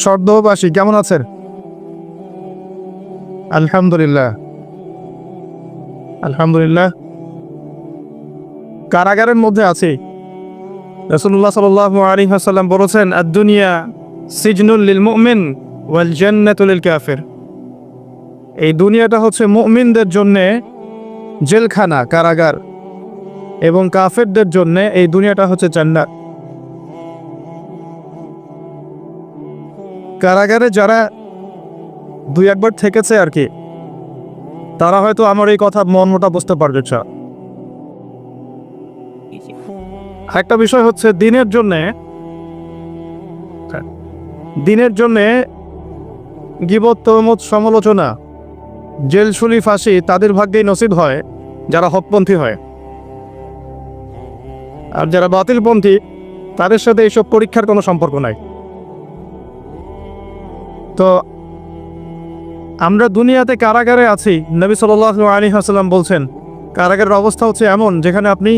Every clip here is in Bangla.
সর্দবাসী কেমন আছেন? আলহামদুলিল্লাহ আলহামদুলিল্লাহ। কারাগারের মধ্যে আছি। রাসূলুল্লাহ সাল্লাল্লাহু আলাইহি ওয়াসাল্লাম বলেছেন, আদ-দুনিয়া সিজনুল লিল মুমিন ওয়াল জান্নাতু লিল কাফির। এই দুনিয়াটা হচ্ছে মুমিনদের জন্য জেলখানা, কারাগার, এবং কাফেরদের জন্য এই দুনিয়াটা হচ্ছে জান্নাত। কারাগারে যারা দুই একবার থেকেছে আর কি, তারা হয়তো আমার এই কথা মর্মটা বুঝতে পারবে। একটা বিষয় হচ্ছে দিনের জন্যে গীবত, তহমত, সমালোচনা, জেলশুলি, ফাঁসি তাদের ভাগ্যেই নসিব হয় যারা হকপন্থী হয়। আর যারা বাতিলপন্থী তাদের সাথে এইসব পরীক্ষার কোনো সম্পর্ক নাই। তো আমরা দুনিয়াতে কারাগারে আছি। নবী সাল্লাল্লাহু আলাইহি ওয়াসাল্লাম বলছেন, কারাগারের অবস্থা হচ্ছে এমন যেখানে আপনি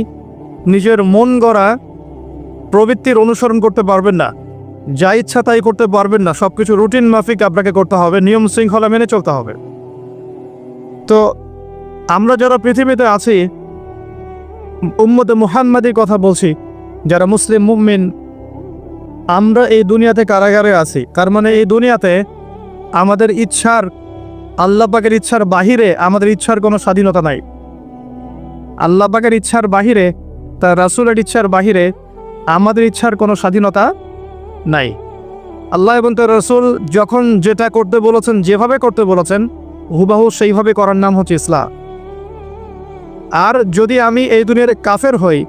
নিজের মন গড়া প্রবৃত্তির অনুসরণ করতে পারবেন না, যা ইচ্ছা তাই করতে পারবেন না। সব কিছু রুটিন মাফিক আপনাকে করতে হবে, নিয়ম শৃঙ্খলা মেনে চলতে হবে। তো আমরা যারা পৃথিবীতে আছি, উম্মতে মুহাম্মাদির কথা বলছি, যারা মুসলিম মুমিন, আমরা এই দুনিয়াতে কারাগারে আছি। তার মানে এই দুনিয়াতে আমাদের ইচ্ছার, আল্লাহ পাকের ইচ্ছার বাহিরে আমাদের ইচ্ছার কোনো স্বাধীনতা নাই। আল্লাহ পাকের ইচ্ছার বাহিরে, তার রাসূলের ইচ্ছার বাহিরে আমাদের ইচ্ছার কোনো স্বাধীনতা নাই। আল্লাহ এবং তার রাসূল যখন যেটা করতে বলেছেন, যেভাবে করতে বলেছেন, হুবাহু সেইভাবে করার নাম হচ্ছে ইসলাম। আর যদি আমি এই দুনিয়ার কাফের হই,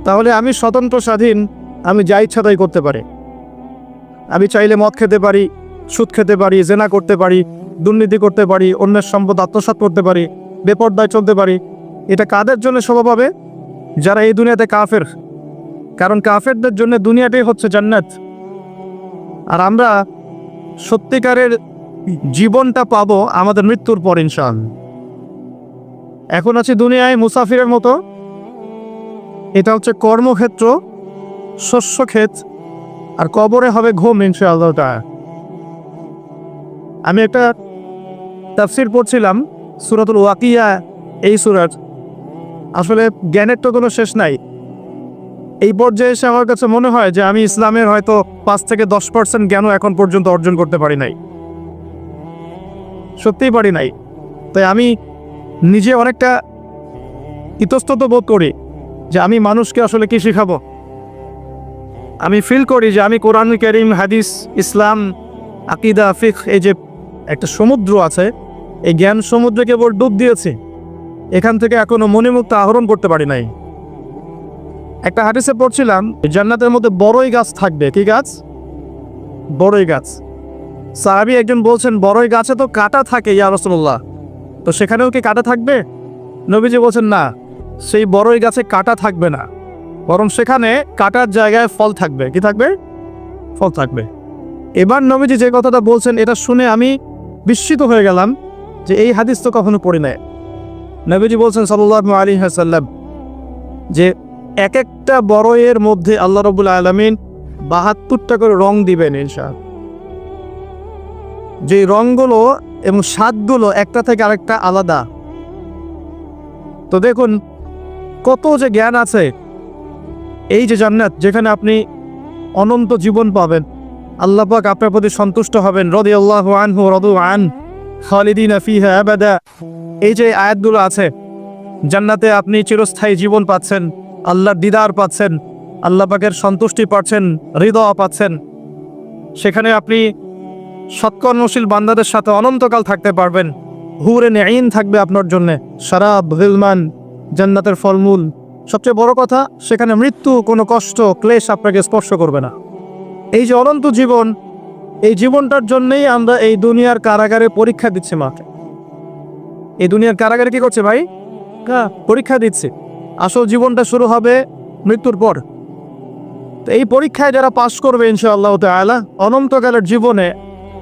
তাহলে আমি স্বতন্ত্র স্বাধীন, আমি যা ইচ্ছা তাই করতে পারি। আমি চাইলে মদ খেতে পারি, সুদ খেতে পারি, জেনা করতে পারি, দুর্নীতি করতে পারি, অন্যের সম্পদ আত্মসাৎ করতে পারি, বেপরদায় চলতে পারি। এটা কাদের জন্য শোভা পাবে? যারা এই দুনিয়াতে কাফের। কারণ কাফেরদের জন্য দুনিয়াটাই হচ্ছে জান্নাত। আর আমরা সত্যিকারের জীবনটা পাবো আমাদের মৃত্যুর পর ইনশাআল্লাহ। এখন আছি দুনিয়ায় মুসাফিরের মতো। এটা হচ্ছে কর্মক্ষেত্র, শস্যক্ষেত, আর কবরে হবে ঘুম ইনশাআল্লাহ তাআলা। আমি একটা তাফসীর পড়ছিলাম, সূরাতুল ওয়াকিয়া। এই সূরার আসলে জ্ঞানের তো কোনো শেষ নাই। এই পর্যায়ে এসে আমার কাছে মনে হয় যে আমি ইসলামের হয়তো 5 থেকে 10% জ্ঞানও এখন পর্যন্ত অর্জন করতে পারি নাই, সত্যিই পারি নাই। তাই আমি নিজে অনেকটা ইতস্তত বোধ করি যে আমি মানুষকে আসলে কি শেখাবো। আমি ফিল করি যে আমি কোরআন কারীম, হাদিস, ইসলাম, আকীদা, ফিকহ, এই যে একটা সমুদ্র আছে, এই জ্ঞান সমুদ্রে কেবল ডুব দিয়েছি, এখান থেকে এখনো মণিমুক্তা আহরণ করতে পারি নাই। একটা হাদিসে পড়ছিলাম, জান্নাতের মধ্যে বড়ই গাছ থাকবে। কি গাছ? বড়ই গাছ। সাহাবী একজন বলছেন, বড়ই গাছে তো কাঁটা থাকে ইয়া রাসূলুল্লাহ, তো সেখানেও কি কাঁটা থাকবে? নবীজি বলছেন, না, সেই বড়ই গাছে কাঁটা থাকবে না, বরং সেখানে কাঁটার জায়গায় ফল থাকবে। কি থাকবে? ফল থাকবে। এবার নবীজি যে কথাটা বলছেন, এটা শুনে আমি বিস্মিত হয়ে গেলাম যে এই হাদিস তো কখনো পড়ি নাই। নবীজি বলছেন সাল্লাল্লাহু আলাইহি ওয়াসাল্লাম যে এক একটা বড়ইয়ের মধ্যে আল্লাহ রাব্বুল আলামিন 72টা করে রং দিবেন ইনশাআল্লাহ। যে রংগুলো এবং স্বাদগুলো একটা থেকে আরেকটা আলাদা। তো দেখুন কত যে জ্ঞান আছে। এই যে জান্নাত, যেখানে আপনি অনন্ত জীবন পাবেন, আল্লাহ পাক আপনার প্রতি সন্তুষ্ট হবেন, রাদিয়াল্লাহু আনহু রাদু আন খালিদিনা ফিহা আবাদা। এই যে আয়াতগুলো আছে, জান্নাতে আপনি চিরস্থায়ী জীবন পাচ্ছেন, আল্লাহর দিদার পাচ্ছেন, আল্লাহ পাকের সন্তুষ্টি পাচ্ছেন, হৃদয় পাচ্ছেন। সেখানে আপনি সৎকর্মশীল বান্দাদের সাথে অনন্তকাল থাকতে পারবেন। হুরে নেঈন থাকবে আপনার জন্য, শারাব, গিলমান, জান্নাতের ফলমূল। সবচেয়ে বড় কথা, সেখানে মৃত্যু, কোনো কষ্ট, ক্লেশ আপনাকে স্পর্শ করবে না। এই যে অনন্ত জীবন, এই জীবনটার জন্যই আমরা এই দুনিয়ার কারাগারে পরীক্ষা দিচ্ছি মাকে। এই দুনিয়ার কারাগারে কি করছে ভাই? পরীক্ষা দিচ্ছে। আসল জীবনটা শুরু হবে মৃত্যুর পর। তো এই পরীক্ষায় যারা পাশ করবে ইনশাআল্লাহ তাআলা, অনন্তকালের জীবনে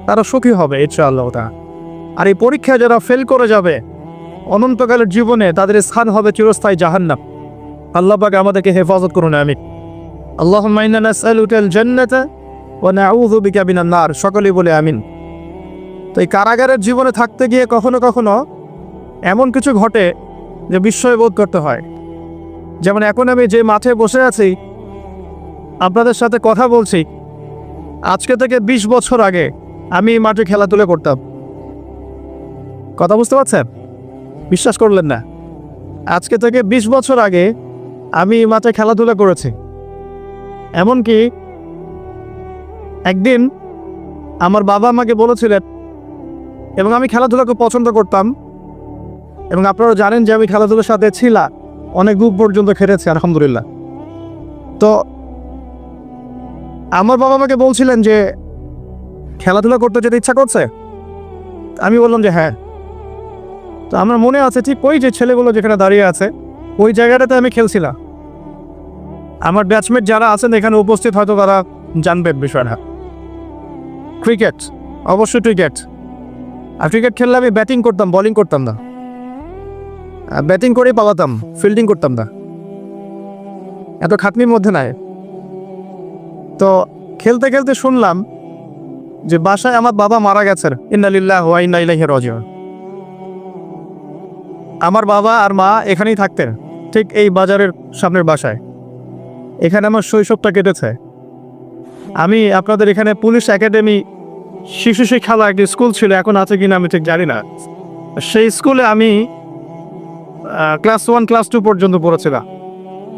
তারা সুখী হবে ইনশাআল্লাহ তাআলা। আর এই পরীক্ষায় যারা ফেল করে যাবে, অনন্তকালের জীবনে তাদের স্থান হবে চিরস্থায়ী জাহান্নাম। আল্লাহ পাক আমাদেরকে হেফাজত করুন, আমিন। আল্লাহুম্মা ইন্না নাসআলুকাল জান্নাতা ওয়া নাউযু বিকা মিনান নার, সকলেই বলে আমিন। তো এই কারাগারের জীবনে থাকতে গিয়ে কখনো কখনো এমন কিছু ঘটে যে বিস্ময় বোধ করতে হয়। যেমন এখন আমি যে মাঠে বসে আছি, আপনাদের সাথে কথা বলছি, আজকে থেকে 20 বছর আগে আমি এই মাঠে খেলাধুলা করতাম। কথা বুঝতে পারছেন? বিশ্বাস করলেন না? আজকে থেকে 20 বছর আগে আমি এই মাঠে খেলাধুলা করেছি। এমনকি একদিন আমার বাবা আমাকে বলেছিলেন, এবং আমি খেলাধুলা খুব পছন্দ করতাম, এবং আপনারা জানেন যে আমি খেলাধুলার সাথে ছিলাম, অনেক দূর পর্যন্ত খেলেছি আলহামদুলিল্লাহ। তো আমার বাবা আমাকে বলছিলেন যে খেলাধুলা করতে যেতে ইচ্ছা করছে। আমি বললাম যে হ্যাঁ। তো আমার মনে আছে ঠিক ওই যে ছেলেগুলো যেখানে দাঁড়িয়ে আছে ওই জায়গাটাতে আমি খেলছিলাম। আমার ব্যাচমেট যারা আছেন এখানে উপস্থিত হয়তো তারা জানবেন বিষয়টা। ক্রিকেট, অবশ্যই ক্রিকেট। আর ক্রিকেট খেললে আমি ব্যাটিং করতাম, বোলিং করতাম না। ব্যাটিং করেই পালাতাম, ফিল্ডিং করতাম না, এত খাটনির মধ্যে নাই। তো খেলতে খেলতে শুনলাম যে বাসায় আমার বাবা মারা গেছেন, ইন্না লিল্লাহি ওয়া ইন্না ইলাইহি রাজিউন। আমার বাবা আর মা এখানেই থাকতেন, ঠিক এই বাজারের সামনের বাসায়। এখানে আমার শৈশবটা কেটেছে। আমি আপনাদের এখানে পুলিশ একাডেমি শিশু শিক্ষালয় একটি স্কুল ছিল, এখন আছে কিনা আমি ঠিক জানি না। সেই স্কুলে আমি ক্লাস 1 ক্লাস 2 পর্যন্ত পড়েছিলাম।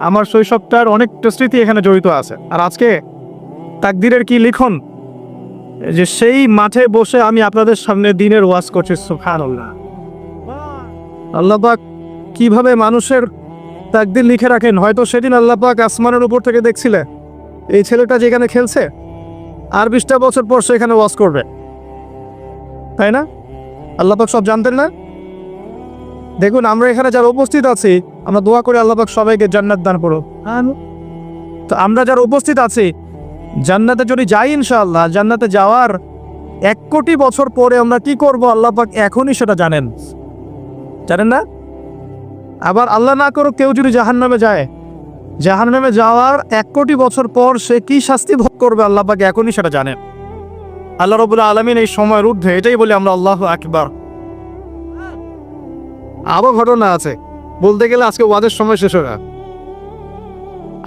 আমার শৈশবটার অনেকটা স্মৃতি এখানে জড়িত আছে। আর আজকে তাকদীরের কি লিখন যে সেই মাঠে বসে আমি আপনাদের সামনে দিনের ওয়াজ করছি। সুবহানাল্লাহ। আল্লাহ পাক কিভাবে মানুষের তাকদীর লিখে রাখেন। হয়তো সেদিন আল্লাহ পাক আসমানের উপর থেকে দেখছিলেন এই ছেলেটা যেখানে খেলছে আর 20টা বছর পর সে এখানে ওয়াজ করবে, তাই না? আল্লাহ পাক সব জানতেন না? দেখুন আমরা এখানে যারা উপস্থিত আছি, আমরা দোয়া করি আল্লাহ পাক সবাইকে জান্নাত দান করুন। তো আমরা যারা উপস্থিত আছি জান্নাতে যদি যাই ইনশাআল্লাহ, জান্নাতে যাওয়ার 1 কোটি বছর পরে আমরা কি করব আল্লাহ পাক এখনই সেটা জানেন না? আবার আল্লাহ না করুক কেউ যদি জাহান্নামে যায়, জাহান্নামে যাওয়ার 1 কোটি বছর পর সে কি শাস্তি ভোগ করবে আল্লাহ পাক এখনই সেটা জানেন। আল্লাহ রাব্বুল আলামিন এই সময়ের ঊর্ধ্বে, এটাই বলি আমরা আল্লাহু আকবার। আরো ঘটনা আছে, বলতে গেলে আজকে ওয়াজের সময় শেষ হয়ে যায়।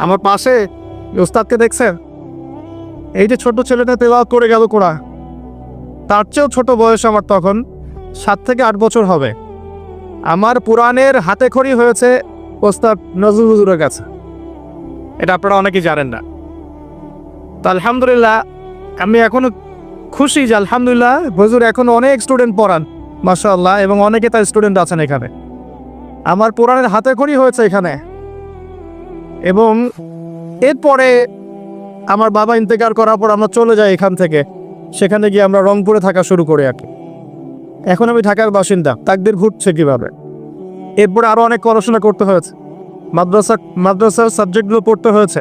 আমার পাশে ওস্তাদকে দেখছেন, এই যে ছোট ছেলেটা তেলাওয়াত করে গেল কোরআন, তার চেয়েও ছোট বয়স আমার তখন 7 থেকে 8 বছর হবে। আমার পুরাণের হাতে খড়ি হয়েছে ওস্তাদ নজরুল হুজুরের কাছে। এটা আপনারা অনেকেই জানেন না। তো আলহামদুলিল্লাহ আমি এখনো খুশি যে আলহামদুলিল্লাহ হুজুর এখনো অনেক স্টুডেন্ট পড়ান মাশাআল্লাহ, এবং অনেকে তার স্টুডেন্ট আছেন এখানে। আমার পুরাণের হাতে খড়ি হয়েছে এখানে। এবং এরপরে আমার বাবা ইন্তেকাল করার পর আমরা চলে যাই এখান থেকে, সেখানে গিয়ে আমরা রংপুরে থাকা শুরু করি আর কি। এখন আমি ঢাকার বাসিন্দা। তাকদীর ঘুরছে কিভাবে। এরপরে আরও অনেক পড়াশোনা করতে হয়েছে, মাদ্রাসার সাবজেক্টগুলো পড়তে হয়েছে,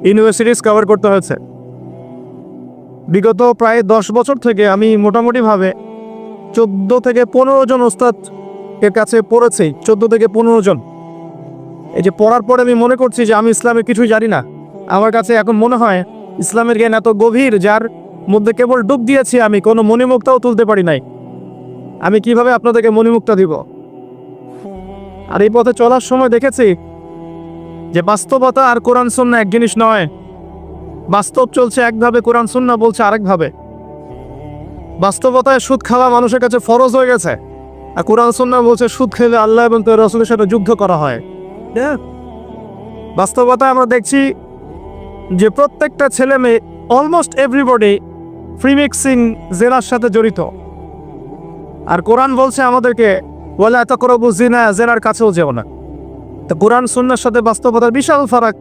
ইউনিভার্সিটিস কভার করতে হয়েছে। বিগত প্রায় 10 বছর থেকে আমি মোটামুটিভাবে 14 থেকে 15 জন ওস্তাদ এর কাছে পড়েছি। 14 থেকে 15 জন। এই যে পড়ার পরে আমি মনে করছি যে আমি ইসলামের কিছুই জানি না। আমার কাছে এখন মনে হয় ইসলামের জ্ঞান এত গভীর, যার মধ্যে কেবল ডুব দিয়েছি আমি, কোনো মণিমুক্তাও তুলতে পারি নাই। আমি কিভাবে আপনাদেরকে মণিমুক্তা দিব? আর এই পথে চলার সময় দেখেছি যে বাস্তবতা আর কোরআন সুন্নাহ এক জিনিস নয়। বাস্তব চলছে একভাবে, কোরআন সুন্নাহ বলছে আরেকভাবে। বাস্তবতায় সুদ খাওয়া মানুষের কাছে ফরজ হয়ে গেছে, আর কোরআন সুন্নাহ বলছে সুদ খেলে আল্লাহ এবং তার রাসূলের সাথে যুদ্ধ করা হয়। বাস্তবতায় আমরা দেখছি যে প্রত্যেকটা ছেলে মেয়ে, অলমোস্ট এভরিবডি ফ্রিমিক্সিং জেনার সাথে জড়িত। আর কোরআন বলছে আমাদেরকে ওয়ালা তাকরাবু জিনা, জেনার কাছেও যেও না। তো কোরআন সুন্নাহর সাথে বাস্তবতার বিশাল ফারাক।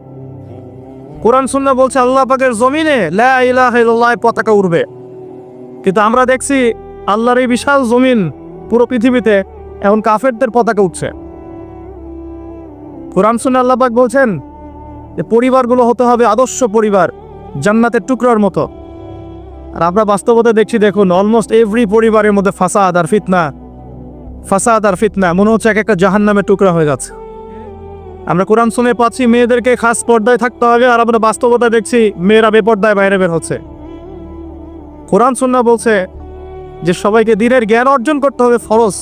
কোরআন সুন্নাহ বলছে আল্লাহ পাকের জমিনে লা ইলাহা ইল্লাল্লাহ পতাকা উড়বে, কিন্তু আমরা দেখছি আল্লাহর এই বিশাল জমিন, পুরো পৃথিবীতে এখন কাফেরদের পতাকা উঠছে। কোরআন সুন্নাহ আল্লাহ পাক বলছেন যে পরিবারগুলো হতে হবে আদর্শ পরিবার, জান্নাতের টুকরার মতো। আর আমরা বাস্তবতা দেখছি, দেখুন অলমোস্ট এভরি পরিবারের মধ্যে ফাসাদ আর ফিতনা, মনে হচ্ছে একটা জাহান্নামের টুকরা হয়ে যাচ্ছে। আমরা কোরআন শুনে পাচ্ছি মেয়েদেরকে খাস পর্দায় থাকতে হবে, আর আমরা বাস্তবতা দেখছি মেয়েরা বেপর্দায় বাইরে বের হচ্ছে। কোরআন সুন্নাহ বলছে যে সবাইকে দ্বীনের জ্ঞান অর্জন করতে হবে ফরজ।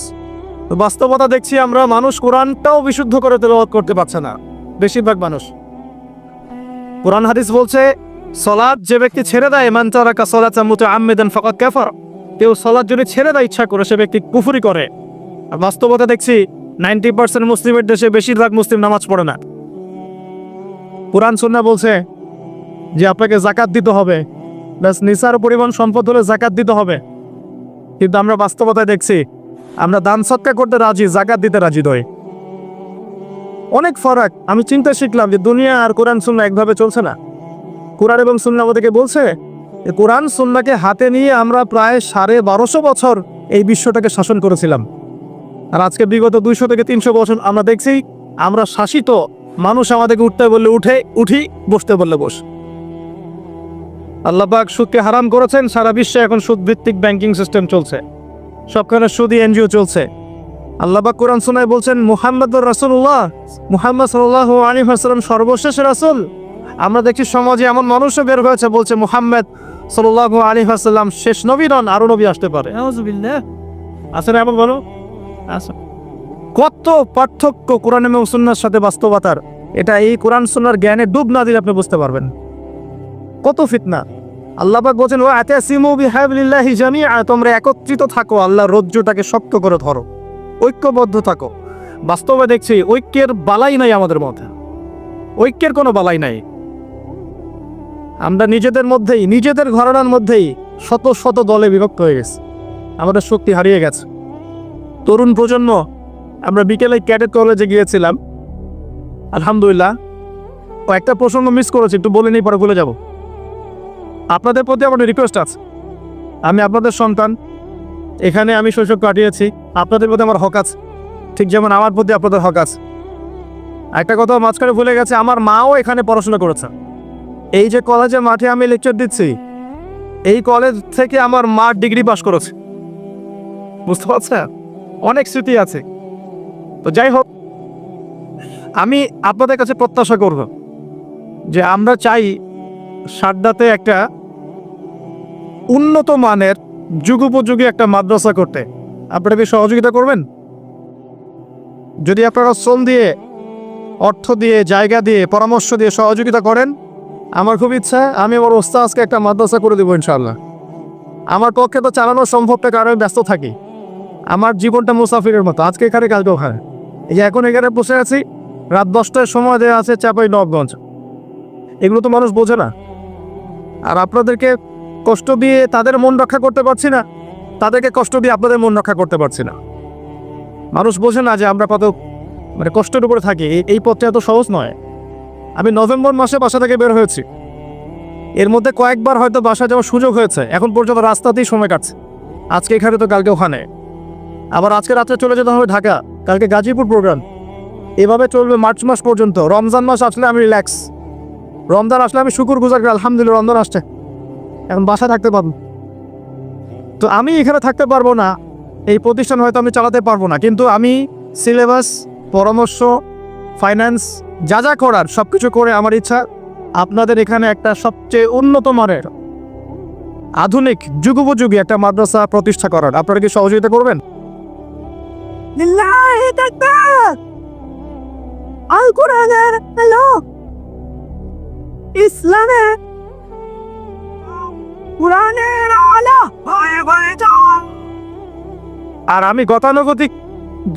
তো বাস্তবতা দেখছি আমরা মানুষ কোরআনটাও বিশুদ্ধ করে তেলাওয়াত করতে পারছে না বেশিরভাগ মানুষ। কোরআন হাদিস বলছে সালাত যে ব্যক্তি ছেড়ে দেয়, মান তারাকা সালাতা মুতাআম্মিদান ফাকাদ কাফার, কেউ সালাত যদি ছেড়ে দেয় ইচ্ছা করে সে ব্যক্তি কুফরি করে। আর বাস্তবতা দেখছি 90% মুসলিমের দেশে বেশিরভাগ মুসলিম নামাজ পড়ে না। কোরআন সুন্নাহ বলছে যে আপনাকে যাকাত দিতে হবে, ব্যাস নিসার পরিমাণ সম্পদ হলে যাকাত দিতে হবে। কিন্তু আমরা বাস্তবতায় দেখছি আমরা দান সৎকার করতে রাজি, যাকাত দিতে রাজি নই। অনেক ফারাক। আমি চিন্তা শিখলাম যে দুনিয়া আর কোরআন সুন্নাহ একভাবে চলছে না। কোরআন এবং সুন্নাহ আমাদেরকে বলছে যে কোরআন সুন্নাহকে হাতে নিয়ে আমরা প্রায় 1250 বছর এই বিশ্বটাকে শাসন করেছিলাম। আর আজকে বিগত 200 থেকে 300 বছর আমরা দেখছি আমরা শাসিত, মানুষ আমাদেরকে উঠতে বললে উঠি, বসতে বললে বস। আল্লাহ পাক সুদকে হারাম করেছেন, সারা বিশ্বে এখন সুদ ভিত্তিক ব্যাংকিং সিস্টেম চলছে, সবখানে সুদি এনজিও চলছে। আল্লাহ পাক কোরআন সুন্নাহয় বলছেন মুহাম্মদুর রাসূলুল্লাহ, মুহাম্মদ সাল্লাল্লাহু আলাইহি ওয়াসাল্লাম সর্বশেষ রাসূল। আমরা দেখছি সমাজে এমন মানুষও বের হয়েছে বলছে মুহাম্মদ সাল্লাল্লাহু আলাইহি ওয়াসাল্লাম শেষ নবী নন, আরো নবী আসতে পারে। আউযুবিল্লাহ। আছে না এমন বলো? আছে। কত পার্থক্য কোরআন এবং সুন্নাহর সাথে বাস্তবতার। এটা এই কোরআন সুন্নাহর জ্ঞানে ডুব না দিলে আপনি বুঝতে পারবেন কত ফিতনা। আল্লাহ পাক বলেন ওয়া আতাসিমু বিহাবলিল্লাহি জামিআ, তোমরা একত্রিত থাকো, আল্লাহর রজ্জুটাকে শক্ত করে ধরো, ঐক্যবদ্ধ থাকো। বাস্তবে দেখছি ঐক্যের বালাই নাই আমাদের মধ্যে, ঐক্যের কোনো বালাই নাই। আমরা নিজেদের মধ্যেই, নিজেদের ঘরানার মধ্যেই শত শত দলে বিভক্ত হয়ে গেছে, আমাদের শক্তি হারিয়ে গেছে। তরুণ প্রজন্ম, আমরা বিকেলে ক্যাডেট কলেজে গিয়েছিলাম, আলহামদুলিল্লাহ। ও একটা প্রসঙ্গ মিস করেছি, একটু বলে নিই, পরে ভুলে যাব। আপনাদের প্রতি আমার রিকোয়েস্ট আছে, আমি আপনাদের সন্তান, এখানে আমি শৈশব কাটিয়েছি, আপনাদের প্রতি আমার হক আছে, ঠিক যেমন আমার প্রতি আপনাদের হক আছে। একটা কথা মাঝখানে ভুলে গেছে, আমার মাও এখানে পড়াশোনা করেছে। এই যে কলেজের মাঠে আমি লেকচার দিচ্ছি, এই কলেজ থেকে আমার মা ডিগ্রি পাস করেছে, বুঝতে পারছেন? অনেক স্মৃতি আছে। তো যাই হোক, আমি আপনাদের কাছে প্রত্যাশা করব যে আমরা চাই সারদাতে একটা উন্নত মানের যুগোপযোগী একটা মাদ্রাসা করতে। আপনারা কি সহযোগিতা করবেন? যদি আপনারা শ্রম দিয়ে, অর্থ দিয়ে, জায়গা দিয়ে, পরামর্শ দিয়ে সহযোগিতা করেন, আমার খুব ইচ্ছা আমি আমার ওস্তাদকে একটা মাদ্রাসা করে দেবো ইনশাআল্লাহ। আমার পক্ষে তো চালানো সম্ভবটা, কারণ আমি ব্যস্ত থাকি। আমার জীবনটা মুসাফিরের মতো, আজকে এখানে কালকে ওখানে। এই যে এখন এখানে বসে আছি, রাত 10টায় সময় দেওয়া আছে চাঁপাইনবাবগঞ্জ। এগুলো তো মানুষ বোঝে না। আর আপনাদেরকে কষ্ট দিয়ে তাদের মন রক্ষা করতে পারছি না, তাদেরকে কষ্ট দিয়ে আপনাদের মন রক্ষা করতে পারছি না। মানুষ বোঝে না যে আমরা কত কষ্টের উপরে থাকি। এই পথটা এত সহজ নয়। আমি নভেম্বর মাসে বাসা থেকে বের হয়েছি, এর মধ্যে কয়েকবার হয়তো বাসা যাওয়ার সুযোগ হয়েছে, এখন পর্যন্ত রাস্তাতেই সময় কাটছে। আজকে এখানে তো কালকে ওখানে, আবার আজকে রাত্রে চলে যেতে হবে ঢাকা, কালকে গাজীপুর প্রোগ্রাম। এভাবে চলবে মার্চ মাস পর্যন্ত। রমজান মাস আসলে আমি রিল্যাক্স, রমজান আসলে আমি শুকুর গুজার করি, আলহামদুলিল্লাহ রমজান আসছে, এখন বাসায় থাকতে পারবো। তো আমি এখানে থাকতে পারবো না, এই প্রতিষ্ঠান হয়তো আমি চালাতে পারবো না, কিন্তু আমি সিলেবাস, পরামর্শ, ফাইন্যান্স যা যা করার সব কিছু করে আমার ইচ্ছা আপনাদের এখানে একটা সবচেয়ে উন্নত মানের আধুনিক যুগোপযোগী একটা মাদ্রাসা প্রতিষ্ঠা করার। আপনারা কি সহযোগিতা করবেন? আল কোরআনের আলো, ইসলামে কোরআনের আলো হয়ে হয়ে যাও। আর আমি গতানুগতিক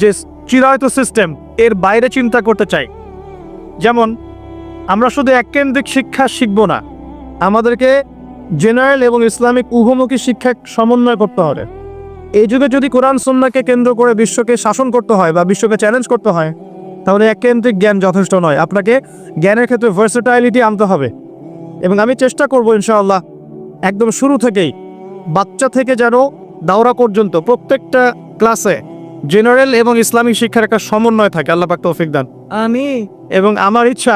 যে চিরায়ত সিস্টেম, এর বাইরে চিন্তা করতে চাই। যেমন আমরা শুধু এককেন্দ্রিক শিক্ষা শিখব না, আমাদেরকে জেনারেল এবং ইসলামিক উভমুখী শিক্ষা সমন্বয় করতে হবে। এই যুগে যদি কোরআন সুন্নাহকে কেন্দ্র করে বিশ্বকে শাসন করতে হয় বা বিশ্বকে চ্যালেঞ্জ করতে হয়, তাহলে এককেন্দ্রিক জ্ঞান যথেষ্ট নয়। আপনাকে জ্ঞানের ক্ষেত্রে ভার্সেটাইলিটি আনতে হবে। এবং আমি চেষ্টা করব ইনশাআল্লাহ একদম শুরু থেকেই, বাচ্চা থেকে যেন দাওরা পর্যন্ত প্রত্যেকটা ক্লাসে জেনারেল এবং ইসলামিক শিক্ষার একটা সমন্বয় থাকে। আল্লাহ পাক তৌফিক দান। আমি এবং আমার ইচ্ছা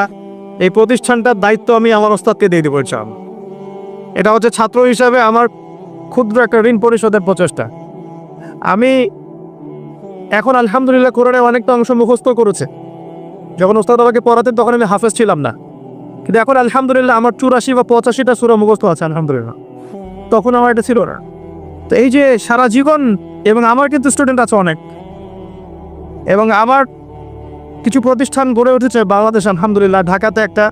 এই প্রতিষ্ঠানটার দায়িত্ব আমি আমার ওস্তাদকে দিয়ে দেবো ইনশাআল্লাহ। এটা হচ্ছে ছাত্র হিসাবে আমার ক্ষুদ্র একটা ঋণ পরিশোধের প্রচেষ্টা। আমি এখন আলহামদুলিল্লাহ কোরআনে অনেকটা অংশ মুখস্থ করেছে। যখন ওস্তাদ আমাকে পড়াতেন তখন আমি হাফেজ ছিলাম না, কিন্তু এখন আলহামদুলিল্লাহ আমার 84 বা 85টা সূরা মুখস্থ আছে আলহামদুলিল্লাহ। তখন আমার এটা ছিল না। তো এই যে সারা জীবন, এবং আমার কিন্তু স্টুডেন্ট আছে অনেক, এবং আমার কিছু প্রতিষ্ঠান গড়ে উঠেছে বাংলাদেশ আলহামদুলিল্লাহ, ঢাকাতে একটা,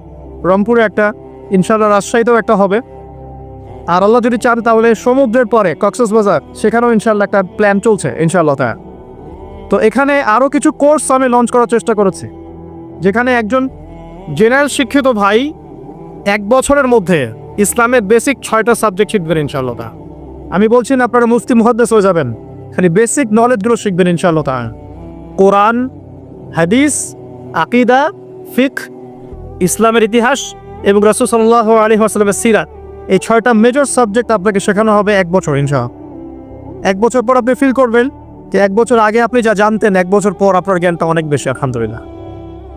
রংপুরে একটা, ইনশাআল্লাহ রাজশাহীতেও একটা হবে। আর আল্লাহ যদি চান তাহলে সমুদ্রের পরে কক্সবাজার, সেখানেও ইনশাআল্লাহ একটা প্ল্যান চলছে ইনশাআল্লাহ। তো এখানে আরও কিছু কোর্স আমি লঞ্চ করার চেষ্টা করেছি, যেখানে একজন জেনারেল শিক্ষিত ভাই 1 বছরের মধ্যে ইসলামের বেসিক 6টা সাবজেক্ট শিখবেন ইনশাআল্লাহ। আমি বলছি না আপনারা মুফতি মুহাদ্দিস হয়ে যাবেন, খালি বেসিক নলেজগুলো শিখবেন ইনশাআল্লাহ। কোরআন, হাদিস, আকিদা, ফিকহ, ইসলামের ইতিহাস এবং রাসূল সাল্লাল্লাহু আলাইহি ওয়াসাল্লামের সিরাত, এই 6টা মেজর সাবজেক্ট আপনাকে শেখানো হবে 1 বছর ইনশাআল্লাহ। 1 বছর পর আপনি ফিল করবেন যে 1 বছর আগে আপনি যা জানতেন 1 বছর পর আপনার জ্ঞানটা অনেক বেশি আলহামদুলিল্লাহ।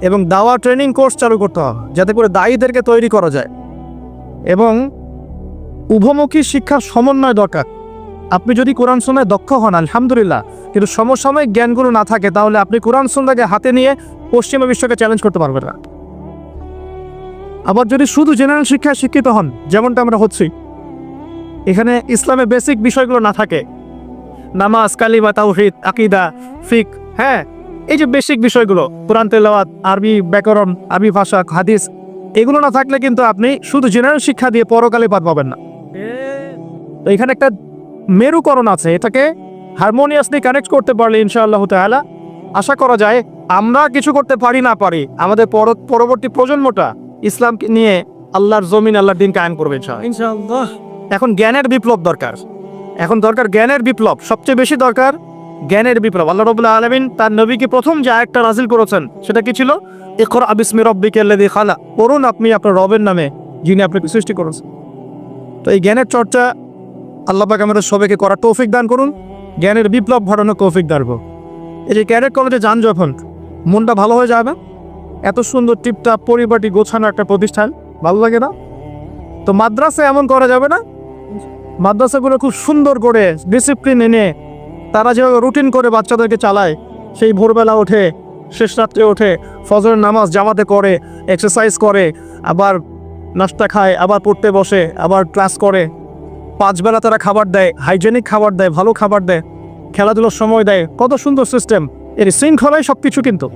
এবং দাওয়া ট্রেনিং কোর্স চালু করতে হবে যাতে করে দায়ীদেরকে তৈরি করা যায়, এবং উভমুখী শিক্ষার সমন্বয় দরকার। আপনি যদি কোরআন সুন্নাহয় দক্ষ হন আলহামদুলিল্লাহ, কিন্তু সমসাময়িক জ্ঞানগুলো না থাকে তাহলে আপনি কোরআন সুন্নাহকে হাতে নিয়ে পশ্চিমা বিশ্বকে চ্যালেঞ্জ করতে পারবেন না। আবার যদি শুধু জেনারেল শিক্ষায় শিক্ষিত হন, যেমনটা আমরা হচ্ছি, এখানে ইসলামের বেসিক বিষয়গুলো না থাকে, নামাজ, কালিমা, তাওহীদ, আকীদা, ফিকহ, হ্যাঁ, এই যে বেসিক বিষয়গুলো, কোরআন তেলাওয়াত, আরবি ব্যাকরণ, আরবি ভাষা, হাদিস, এগুলো না থাকলে কিন্তু আপনি শুধু জেনারেল শিক্ষা দিয়ে পরকালে পার পাবেন না। তো এখানে একটা মেরুকরণ আছে, এটাকে হারমোনিয়াসলি কানেক্ট করতে পারলে ইনশাআল্লাহ তাআলা আশা করা যায় আমরা কিছু করতে পারি না পারি, আমাদের পরবর্তী প্রজন্মটা ইসলামকে নিয়ে আল্লাহর জমিন, আল্লাহর দিন কায়েম করবে ইনশাআল্লাহ। এখন জ্ঞানের বিপ্লব দরকার, এখন দরকার জ্ঞানের বিপ্লব, সবচেয়ে বেশি দরকার জ্ঞানের বিপ্লব। আল্লাহ রাব্বুল আলামিন তার নবীকে প্রথম যে আয়াতটা নাযিল করেছেন সেটা কি ছিল? ইকরা বিসমি রাব্বিকাল্লাযী খালাক, পড়ুন আপনি আপনার রবের নামে যিনি আপনাকে সৃষ্টি করেছেন। তো এই জ্ঞানের চর্চা আল্লাহ পাক আমাদের সবাইকে করার তৌফিক দান করুন, জ্ঞানের বিপ্লব ঘটানোর তৌফিক দান করুন। এই যে ক্যাডেট কলেজে যান যখন, মনটা ভালো হয়ে যাবে। এত সুন্দর টিপটাপ পরিপাটি গোছানো একটা প্রতিষ্ঠান, ভালো লাগে না? তো মাদ্রাসায় এমন করা যাবে না? মাদ্রাসাগুলো খুব সুন্দর করে ডিসিপ্লিন এনে তারা যেভাবে রুটিন করে বাচ্চাদেরকে চালায়, সেই ভোরবেলা ওঠে, শেষ রাত্রে ওঠে, ফজরের নামাজ জামাতে করে, এক্সারসাইজ করে, আবার নাস্তা খায়, আবার পড়তে বসে, আবার ক্লাস করে, 5 বেলা তারা খাবার দেয়, হাইজেনিক খাবার দেয়, ভালো খাবার দেয়, খেলাধুলোর সময় দেয়, কত সুন্দর সিস্টেম। এর শৃঙ্খলাই সব কিছু কিন্তু।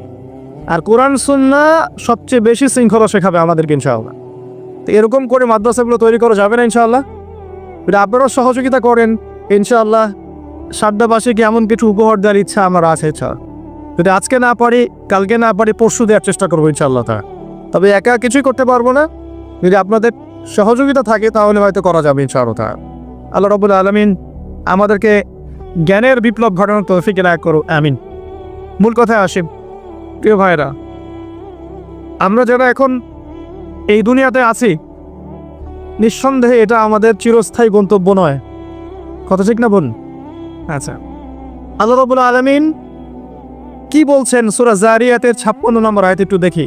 আর কোরআন সুন্নাহ সবচেয়ে বেশি শৃঙ্খলা শেখাবে আমাদেরকে ইনশাআল্লাহ। তো এরকম করে মাদ্রাসাগুলো তৈরি করা যাবে না ইনশাআল্লাহ? আপনারাও সহযোগিতা করেন ইনশাআল্লাহ। সাদ্দাবাসীকে এমন কিছু উপহার দেওয়ার ইচ্ছা আমার আছে। যদি আজকে না পারি, কালকে না পারি, পরশু দেওয়ার চেষ্টা করবো ইনশাআল্লাহ। তবে একা কিছুই করতে পারবো না, যদি আপনাদের সহযোগিতা থাকে তাহলে হয়তো করা যাবে ইনশাআল্লাহ। আল্লাহ রাব্বুল আলামিন আমাদেরকে জ্ঞানের বিপ্লব ঘটানোর তৌফিক এনায়েত করুন, আমিন। মূল কথায় আসি প্রিয় ভাইরা, আমরা যারা এখন এই দুনিয়াতে আছি, নিঃসন্দেহে এটা আমাদের চিরস্থায়ী গন্তব্য নয়। কথা ঠিক না বোন? আচ্ছা, আল্লাহ রাব্বুল আলামিন কি বলছেন সূরা যারিয়াতের 56 নম্বর আয়াত একটু দেখি।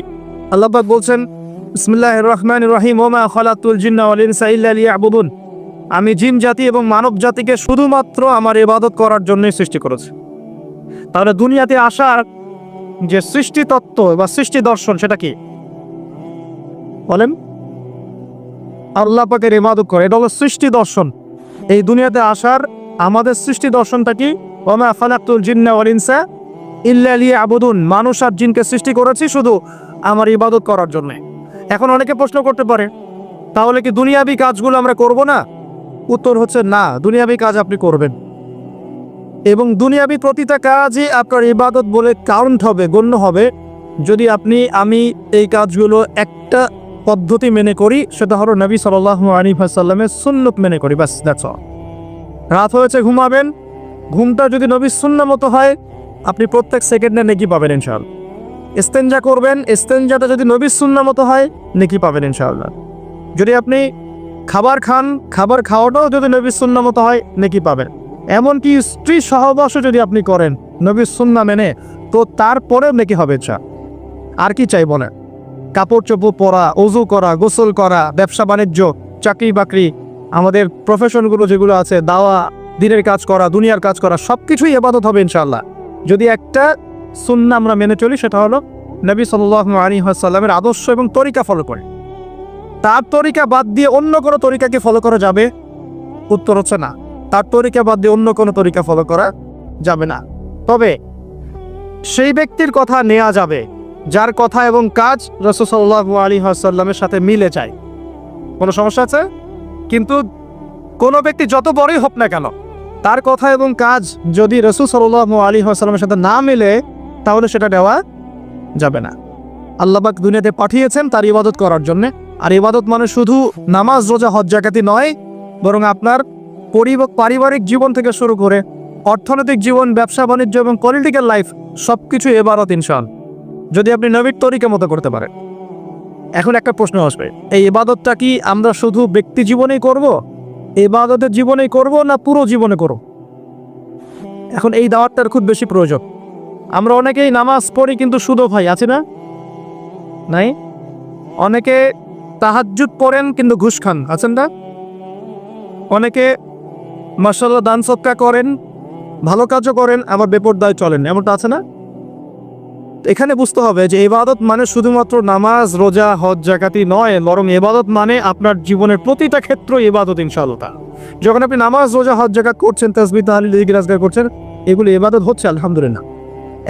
আল্লাহ পাক বলছেন, বিসমিল্লাহির রহমানির রহিম, ওয়া মা খালাকতুল জিন্না ওয়াল ইনসা ইল্লা লিয়াবুদুন, আমি জিন জাতি এবং মানব জাতিকে শুধুমাত্র আমার ইবাদত করার জন্যই সৃষ্টি করেছি। তাহলে দুনিয়াতে আসার যে সৃষ্টি তত্ত্ব বা সৃষ্টি দর্শন, সেটা কি বলেন? আল্লাহ পাকের ইবাদত করে, এটা হলো সৃষ্টি দর্শন। এই দুনিয়াতে আসার আমাদের সৃষ্টি দর্শনটা কি? ওয়া মা খালাকতুল জিন্না ওয়াল ইনসা ইল্লা লিয়াবুদুন, মানুষ আর জিনকে সৃষ্টি করেছি শুধু আমার ইবাদত করার জন্য। এখন অনেকে প্রশ্ন করতে পারে, তাহলে কি দুনিয়াবি কাজগুলো আমরা করব না? উত্তর হচ্ছে না, দুনিয়াবি কাজ আপনি করবেন, এবং দুনিয়াবি প্রতিটা কাজই আপনার ইবাদত বলে কাউন্ট হবে, গণ্য হবে, যদি আমি এই কাজগুলো একটা পদ্ধতি মেনে করি, সেটা হলো নবী সাল্লাল্লাহু আলাইহি ওয়াসাল্লামের সুন্নাত মেনে করি, বাস, দ্যাটস অল। রাত হয়েছে, ঘুমাবেন, ঘুমটা যদি নবীর সুন্নাহ মতো হয়, আপনি প্রত্যেক সেকেন্ডে নেকি পাবেন ইনশাআল্লাহ। ইস্তেনজা করবেন, ইস্তেনজাটা যদি নবীর সুন্নাহ মতো হয়, নেকি পাবেন ইনশাআল্লাহ। যদি আপনি খাবার খান, খাবার খাওয়াটাও যদি নবীর সুন্নাহ মতো হয়, নেকি পাবেন। এমনকি স্ত্রী সহবাসও যদি আপনি করেন নবীর সুন্নাহ মেনে, তো তারপরেও নেকি হবে। আর কি চাই বলেন? কাপড় চোপড় পরা, ওযু করা, গোসল করা, ব্যবসা বাণিজ্য, চাকরি বাকরি, আমাদের প্রফেশনগুলো যেগুলো আছে, দাওয়া, দিনের কাজ করা, দুনিয়ার কাজ করা, সব কিছুই ইবাদত হবে ইনশাআল্লাহ, যদি একটা সুন্নাহ আমরা মেনে চলি, সেটা হলো নবী সাল্লাল্লাহু আলাইহি ওয়াসাল্লামের আদর্শ এবং তরিকা ফলো করে। তার তরিকা বাদ দিয়ে অন্য কোনো তরিকাকে ফলো করা যাবে উত্তর হচ্ছে না। তার তরিকা বাদ দিয়ে অন্য কোনো তরিকা ফলো করা যাবে না। তবে সেই ব্যক্তির কথা নেওয়া যাবে যার কথা এবং কাজ রাসূল সাল্লাল্লাহু আলাইহি ওয়াসাল্লামের সাথে মিলে যায়। কোনো সমস্যা আছে? কিন্তু কোনো ব্যক্তি যত বড়ই হোক না কেন, তার কথা এবং কাজ যদি রাসূল সাল্লাল্লাহু আলাইহি ওয়াসাল্লামের সাথে না মিলে, তাহলে সেটা নেওয়া যাবে না। আল্লাহ পাক দুনিয়াতে পাঠিয়েছেন তার ইবাদত করার জন্য। আর ইবাদত মানে শুধু নামাজ, রোজা, হজ, যাকাতি নয়, বরং আপনার পারিবারিক জীবন থেকে শুরু করে অর্থনৈতিক জীবন, ব্যবসা বাণিজ্য এবং পলিটিক্যাল লাইফ সবকিছু ইবাদত ইনশাআল্লাহ, যদি আপনি নবীর তরিকা মতো করতে পারেন। এখন একটা প্রশ্ন আসবে, এই ইবাদতটা কি আমরা শুধু ব্যক্তি জীবনেই করব, ইবাদতের জীবনেই করব, না পুরো জীবনে করব? এখন এই দাওয়াতটার খুব বেশি প্রয়োজন। আমরা অনেকেই নামাজ পড়ি কিন্তু সুদো ভাই আছে না? নাই? অনেকে তাহাজ্জুদ পড়েন কিন্তু ঘুষ খান, আছেন না? অনেকে মাশাআল্লাহ দান সদকা করেন, ভালো কাজও করেন, আবার বেপরদায় চলেন, এমনটা আছে না? এখানে বুঝতে হবে যে ইবাদত মানে শুধুমাত্র নামাজ, রোজা, হজ, যাকাতি নয়, বরং ইবাদত মানে আপনার জীবনের প্রতিটা ক্ষেত্র ইবাদত ইনশাআল্লাহ। যখন আপনি নামাজ, রোজা, হজ, যাকাত করছেন, তাসবিহ, তাহলিল, জিকির, আজকার করছেন, এগুলো ইবাদত হচ্ছে আলহামদুলিল্লাহ।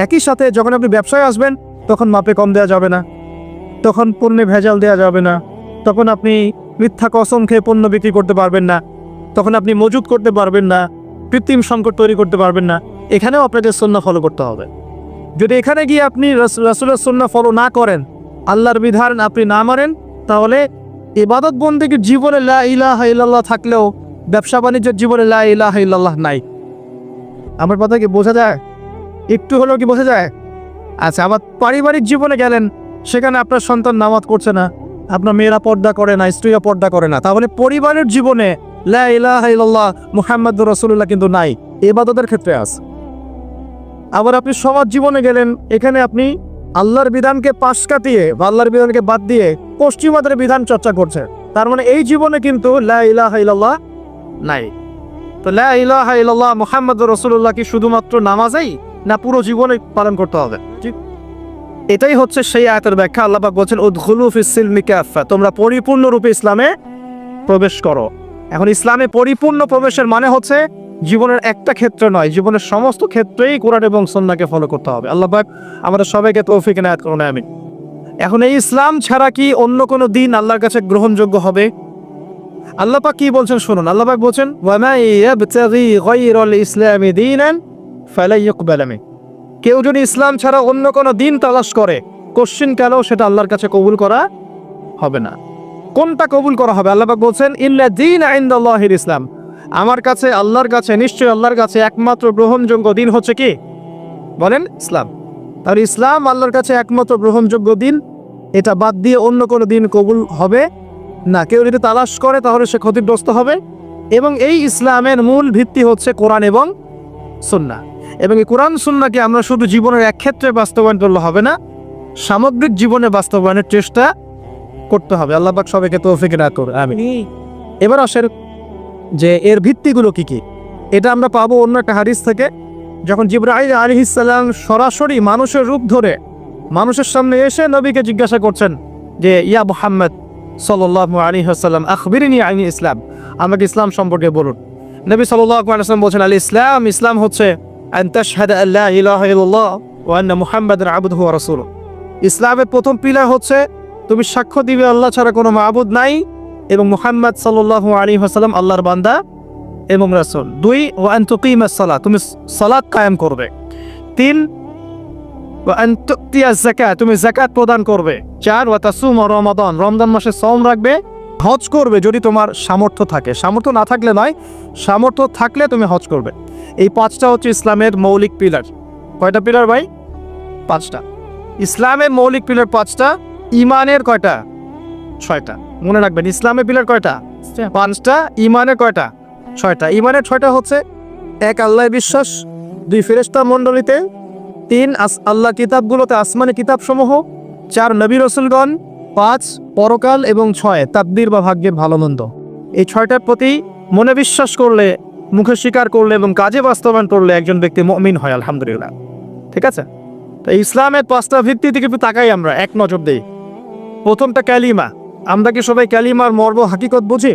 একই সাথে যখন আপনি ব্যবসায় আসবেন, তখন মাপে কম দেওয়া যাবে না, তখন পণ্যে ভেজাল দেওয়া যাবে না, তখন আপনি মিথ্যা কসম খেয়ে পণ্য বিক্রি করতে পারবেন না, তখন আপনি মজুত করতে পারবেন না, কৃত্রিম সংকট তৈরি করতে পারবেন না। এখানেও আপনাকে সুন্নাহ ফলো করতে হবে। যদি এখানে গিয়ে আপনি রাসূলের সুন্নাহ ফলো না করেন, আল্লাহর বিধান আপনি না মানেন, তাহলে ইবাদত বন্দেগীর জীবনে লা ইলাহা ইল্লাল্লাহ থাকলেও ব্যবসা বাণিজ্যের জীবনে লা ইলাহা ইল্লাল্লাহ নাই। আমার কথা কি বোঝা যায়? একটু হলেও কি বোঝা যায়? আচ্ছা, আবার পারিবারিক জীবনে গেলেন, সেখানে আপনার সন্তান নামাজ পড়ছে না, আপনার মেয়েরা পর্দা করে না, স্ত্রীরা পর্দা করে না, তাহলে পরিবারের জীবনে লা ইলাহা ইল্লাল্লাহ মুহাম্মাদুর রাসূলুল্লাহ কিন্তু নাই, ইবাদতের ক্ষেত্রে আছে। আবার আপনি সমাজ জীবনে গেলেন, এখানে আপনি আল্লাহর বিধানকে পাশ কাটিয়ে বা আল্লাহর বিধানকে বাদ দিয়ে পশ্চিমাদের বিধান চর্চা করছেন, তার মানে এই জীবনে কিন্তু লা ইলাহা ইল্লাল্লাহ নাই। তো লা ইলাহা ইল্লাল্লাহ মুহাম্মাদুর রাসূলুল্লাহ কি শুধুমাত্র নামাজেই, না পুরো জীবনে পালন করতে হবে? এটাই হচ্ছে সেই আয়াতের ব্যাখ্যা। আল্লাহ পাক বলেন উদখুলু ফিস সিলমি কাফা, তোমরা পরিপূর্ণরূপে ইসলামে প্রবেশ করো। এখন ইসলামে পরিপূর্ণ প্রবেশের মানে হচ্ছে জীবনের একটা ক্ষেত্র নয়, জীবনের সমস্ত ক্ষেত্রেই কোরআন এবং সুন্নাহকে ফলো করতে হবে। আল্লাহ পাক আমাদের সবাইকে তৌফিক এনায়েত করুন, আমিন। এখন এই ইসলাম ছাড়া কি অন্য কোনো দিন আল্লাহর কাছে গ্রহণযোগ্য হবে? আল্লাহ পাক কি বলছেন শুনুন। আল্লাহ পাক বলছেন ওয়া মা ইয়াবতাগি গায়রাল ইসলামি দীনান ফালা ইউকবাল মিন, কেউ যদি ইসলাম ছাড়া অন্য কোনো দিন তালাশ করে, কোশ্চিন কালেও সেটা আল্লাহর কাছে কবুল করা হবে না। কোনটা কবুল করা হবে? আল্লাহ পাক বলছেন ইল্লা দীন ইনদাল্লাহিল ইসলাম, আমার কাছে, আল্লাহর কাছে, নিশ্চয়ই আল্লাহর কাছে একমাত্র গ্রহণযোগ্য দিন হচ্ছে কি? বলেন ইসলাম। তাহলে ইসলাম আল্লাহর কাছে একমাত্র গ্রহণযোগ্য দিন, এটা বাদ দিয়ে অন্য কোনো দিন কবুল হবে না। কেউ যদি তালাশ করে তাহলে সে ক্ষতিগ্রস্ত হবে। এবং এই ইসলামের মূল ভিত্তি হচ্ছে কোরআন এবং সুন্নাহ। এবং এই কোরআন সুন্নাহকে আমরা শুধু জীবনের এক ক্ষেত্রে বাস্তবায়ন করলে হবে না, সামগ্রিক জীবনে বাস্তবায়নের চেষ্টা করতে হবে। আল্লাহ পাক সবাইকে তৌফিক এনায়েত করুন, আমিন। এবার আসেন যে এর ভিত্তিগুলো কি কি, এটা আমরা পাবো অন্য একটা হাদিস থেকে। যখন জিবরাইল আলাইহিস সালাম সরাসরি মানুষের রূপ ধরে মানুষের সামনে এসে নবীকে জিজ্ঞাসা করছেন যে ইয়া মুহাম্মদ সাল্লাল্লাহু আলাইহি ওয়াসাল্লাম আখবিরনি আনি ইসলাম, আমাকে ইসলাম সম্পর্কে বলুন। নবী সাল্লাল্লাহু আলাইহি ওয়াসাল্লাম বলেন আল ইসলাম, ইসলাম হচ্ছে আন তাশহাদা আল্লা ইলাহা ইল্লাল্লাহ ওয়া আন্না মুহাম্মাদান আবদুহু ওয়া রাসূলুহু। ইসলামের প্রথম পিলার হচ্ছে তুমি সাক্ষ্য দিবে আল্লাহ ছাড়া কোনো মাবুদ নাই এবং মুহাম্মদ সাল্লাল্লাহু আলাইহি ওয়াসাল্লাম আল্লাহর বান্দা এবং রাসূল। 2 ওয়া আন তুকিমাস সালাত, তুমি সালাত কায়েম করবে। 3 ওয়া আন তুতিয়াজ যাকাত, তুমি যাকাত প্রদান করবে। 4 ওয়া তাসুম রমাদান, রমজান মাসে সওম রাখবে। হজ করবে যদি তোমার সামর্থ্য থাকে, সামর্থ্য না থাকলে নয়, সামর্থ্য থাকলে তুমি হজ করবে। এই 5টা হচ্ছে ইসলামের মৌলিক পিলার। কয়টা পিলার ভাই? 5টা। ইসলামের মৌলিক পিলার 5টা। ইমানের কয়টা? 6টা। মনে রাখবেন ইসলামের পিলার কয়টা? 5টা। ইমানের কয়টা? 6টা। ইমানের 6টা হচ্ছে 1 আল্লাহর বিশ্বাস, 2 ফেরেশতা মণ্ডলীতে, 3 আল্লাহ কিতাবগুলোতে, আসমানি কিতাবসমূহ, 4 নবী রাসূলগণ, 5 পরকাল এবং 6 তাকদীর বা ভাগ্যের ভালো মন্দ। এই 6টার প্রতি মনে বিশ্বাস করলে, মুখে স্বীকার করলে এবং কাজে বাস্তবায়ন করলে একজন ব্যক্তি মুমিন হয় আলহামদুলিল্লাহ। ঠিক আছে? তো ইসলামের 5টা ভিত্তি থেকে একটু তাকাই আমরা, এক নজর দেই। প্রথমটা কালিমা। আমরা কি সবাই কালিমার মর্ম হাকিকত বুঝি?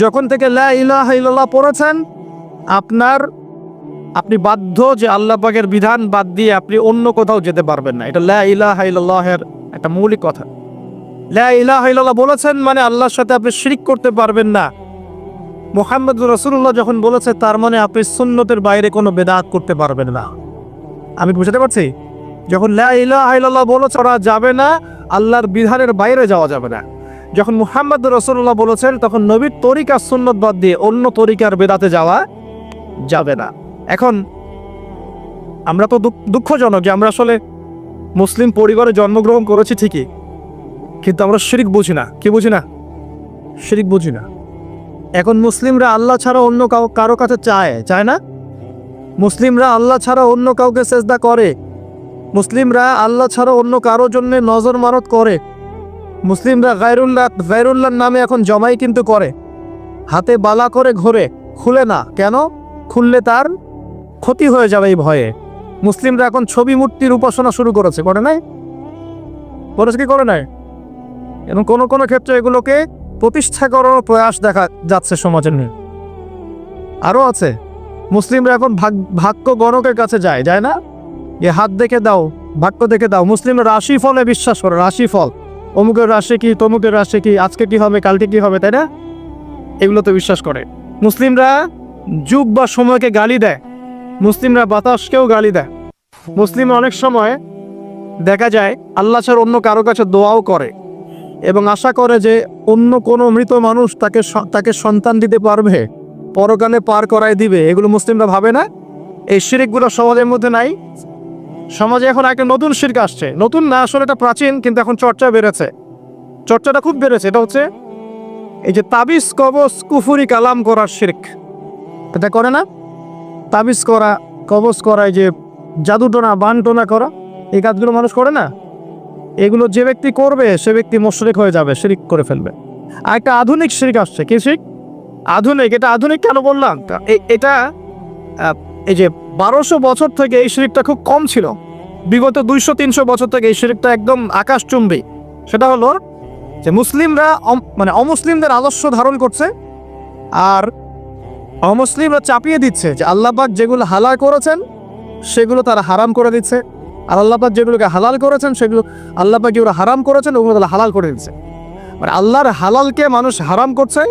যখন থেকে লা ইলাহা ইল্লাল্লাহ পড়েছেন আপনি বাধ্য যে আল্লাহ পাকের বিধান বাদ দিয়ে আপনি অন্য কোথাও যেতে পারবেন না। এটা লা ইলাহা ইল্লাল্লাহের একটা মৌলিক কথা। লা ইলাহা ইল্লাল্লাহ বলেছেন মানে আল্লাহর সাথে আপনি শিরক করতে পারবেন না। মুহাম্মদুর রাসূলুল্লাহ যখন বলেছে তার মানে আপনি সুন্নতের বাইরে কোনো বেদাত করতে পারবেন না। আমি বুঝতে পারছি, যখন লা ইলাহা ইল্লাল্লাহ বলেছে ওরা যাবে না, আল্লাহর বিধানের বাইরে যাওয়া যাবে না। যখন মুহাম্মদুর রাসূলুল্লাহ বলেছেন তখন নবীর তরিকা সুন্নত বাদ দিয়ে অন্য তরিকার বেদাতে যাওয়া যাবে না। এখন আমরা তো দুঃখজনক যে আমরা আসলে মুসলিম পরিবারে জন্মগ্রহণ করেছি ঠিকই, কিন্তু আমরা শিরক বুঝি না। কি বুঝি না? শিরক বুঝি না। এখন মুসলিমরা আল্লাহ ছাড়া অন্য কারো কাছে চায় না। মুসলিমরা আল্লাহ ছাড়া অন্য কাউকে সেজদা করে। মুসলিমরা আল্লাহ ছাড়া অন্য কারো জন্য নজর মানত করে। মুসলিমরা গায়রুল্লাহর নামে এখন জমাই কিন্তু করে, হাতে বালা করে ঘোরে, খুলে না। কেন? খুললে তার ক্ষতি হয়ে যাবে এই ভয়ে। মুসলিমরা এখন ছবি মূর্তির উপাসনা শুরু করেছে, করে নাই? করেছে কি করে নাই? এবং কোনো কোনো ক্ষেত্রে এগুলোকে প্রতিষ্ঠা করার প্রয়াস দেখা যাচ্ছে সমাজের নিয়ে। আরও আছে, মুসলিমরা এখন ভাগ্য গণকের কাছে যায় না? এ হাত দেখে দাও, ভাগ্য দেখে দাও। মুসলিমরা রাশি ফলে বিশ্বাস করে, রাশি ফল, অমুকের রাশি কি, তমুকের রাশি কি, আজকে কি হবে, কালকে কি হবে, তাই না? এগুলো তো বিশ্বাস করে। মুসলিমরা যুগ বা সময়কে গালি দেয়। মুসলিমরা বাতাসকেও গালি দেয়। মুসলিমরা অনেক সময় দেখা যায় আল্লাহ ছাড়া অন্য কারো কাছে দোয়াও করে এবং আশা করে যে অন্য কোনো মৃত মানুষ তাকে সন্তান দিতে পারবে, পরকালে পার করায় দিবে। এগুলো মুসলিমরা ভাবে না? এই শিরকগুলো সমাজের মধ্যে নাই। সমাজে এখন একটা নতুন শিরক আসছে, নতুন না আসলে এটা প্রাচীন, কিন্তু এখন চর্চা বেড়েছে, চর্চাটা খুব বেড়েছে। এটা হচ্ছে এই যে তাবিজ কবজ কুফরি কালাম করার শিরক। এটা করে না? তাবিজ করা, কবজ করা, এই যে জাদুটোনা বানটোনা করা, এই কাজগুলো মানুষ করে না? এগুলো যে ব্যক্তি করবে সে ব্যক্তি মুশরিক হয়ে যাবে, শিরক করে ফেলবে। আর একটা আধুনিক শিরক আসছে। কি শিরক? আধুনিক। এটা আধুনিক কেন বললাম? এটা এই যে 1200 বছর থেকে এই শিরকটা খুব কম ছিল। বিগত 200-300 বছর থেকে এই শিরকটা একদম আকাশচুম্বী। সেটা হলো যে মুসলিমরা মানে অমুসলিমদের আদর্শ ধারণ করছে, আর অমুসলিমরা চাপিয়ে দিচ্ছে যে আল্লাহ পাক যেগুলো হালাল করেছেন সেগুলো তারা হারাম করে দিচ্ছে, আর আল্লাহ পাক যেগুলোকে হালাল করেছেন সেগুলো, আল্লাহ পাক যেগুলো হারাম করেছেন ওগুলো তারা হালাল করে দিচ্ছে। মানে আল্লাহর হালালকে মানুষ হারাম করছে,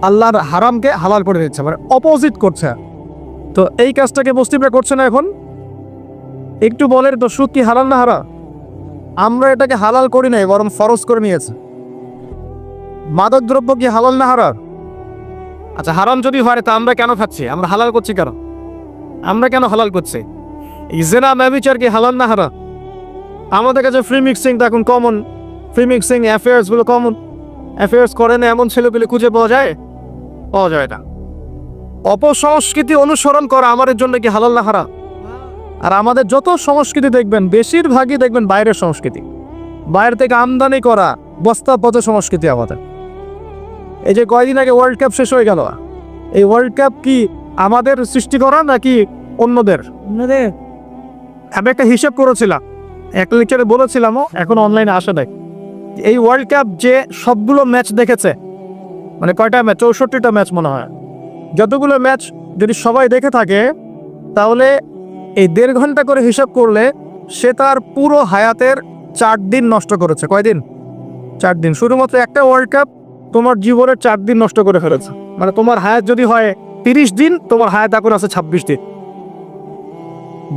আল্লাহর হারামকে হালাল করে দিচ্ছে, মানে অপোজিট করছে। তো এই কাজটাকে মুসলিমরা করছে না এখন। একটু বলেন তো, সুদ কি হালাল না হারাম? আমরা এটাকে হালাল করি নাই, বরং ফরজ করে নিয়েছে। মাদক দ্রব্য কি হালাল না হারাম? আচ্ছা, হারাম যদি হয় তা আমরা কেন খাচ্ছি? আমরা হালাল করছি কেন? আমরা কেন হালাল করছি? জিনা ব্যভিচার কি হালাল না হারাম? আমাদের কাছে ফ্রি মিক্সিংটা এখন কমন। ফ্রি মিক্সিং অ্যাফেয়ার্সগুলো কমন। অ্যাফেয়ার্স করে না এমন ছেলেপিলে খুঁজে পাওয়া যায় না। অপসংস্কৃতি অনুসরণ করা আমাদের জন্য কি হালাল না হারাম? আর আমাদের যত সংস্কৃতি দেখবেন বেশিরভাগই দেখবেন বাইরের সংস্কৃতি, বাইরে থেকে আমদানি করা বস্তা পথে সংস্কৃতি আমাদের। এই যে কয়দিন আগে ওয়ার্ল্ড কাপ শেষ হয়ে গেল, এই ওয়ার্ল্ড কাপ কি আমাদের সৃষ্টি করা নাকি অন্যদের? আমি একটা হিসাব করেছিলাম, একটা লেকচারে বলেছিলামও, এখন অনলাইনে আসে নাই। এই ওয়ার্ল্ড কাপ যে সবগুলো ম্যাচ দেখেছে, মানে কয়টা ম্যাচ? 64টা ম্যাচ মনে হয়। যতগুলো ম্যাচ যদি সবাই দেখে থাকে তাহলে এই 1.5 ঘন্টা করে হিসাব করলে সে তার পুরো হায়াতের 4 দিন নষ্ট করেছে। কয়দিন? 4 দিন। শুধুমাত্র একটা ওয়ার্ল্ড কাপ তোমার জীবনের 4 দিন নষ্ট করে ফেলেছে। মানে তোমার হায়াত যদি হয় 30 দিন, তোমার হায়াত এখন আছে 26 দিন।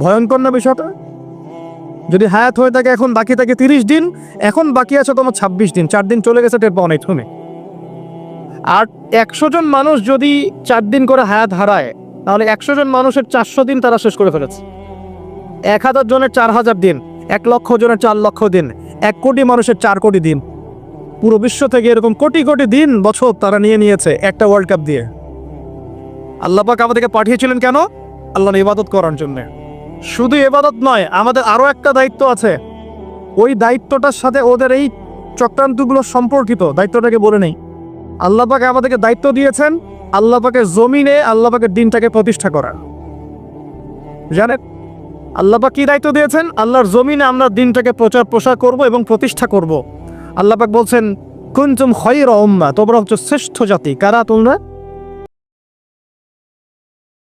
ভয়ঙ্কর না বিষয়টা? যদি হায়াত হয়ে থাকে এখন বাকি থাকে 30 দিন, এখন বাকি আছে তোমার 26 দিন। 4 দিন চলে গেছে, টের পাও নাই তুমি। আর 100 জন মানুষ যদি 4 দিন করে হায়াত হারায়, তাহলে 100 জন মানুষের 400 দিন তারা শেষ করে ফেলেছে। 1000 জনের 4000 দিন, 1 লক্ষ জনের 4 লক্ষ দিন, 1 কোটি মানুষের 4 কোটি দিন। পুরো বিশ্ব থেকে এরকম কোটি কোটি দিন বছর তারা নিয়েছে একটা ওয়ার্ল্ড কাপ দিয়ে। আল্লাহ পাক আমাদেরকে পাঠিয়েছিলেন কেন? আল্লাহর ইবাদত করার জন্য। শুধু ইবাদত নয়, আমাদের আরও একটা দায়িত্ব আছে। ওই দায়িত্বটার সাথে ওদের এই চক্রান্তগুলো সম্পর্কিত। দায়িত্বটাকে বলে নেই। আল্লাহ পাক আমাদেরকে দায়িত্ব দিয়েছেন আল্লাহ পাকের জমিনে আল্লাহ পাকের দিনটাকে প্রতিষ্ঠা করা। জানেন আল্লাহ পাক কি দায়িত্ব দিয়েছেন? আল্লাহর জমিনে আমরা দিনটাকে প্রচার প্রসার করব এবং প্রতিষ্ঠা করব। আল্লাহ পাক বলছেন, কুনতুম খায়রা উম্মাহ, তোমরা হচ্ছে শ্রেষ্ঠ জাতি। কারা তোমরা?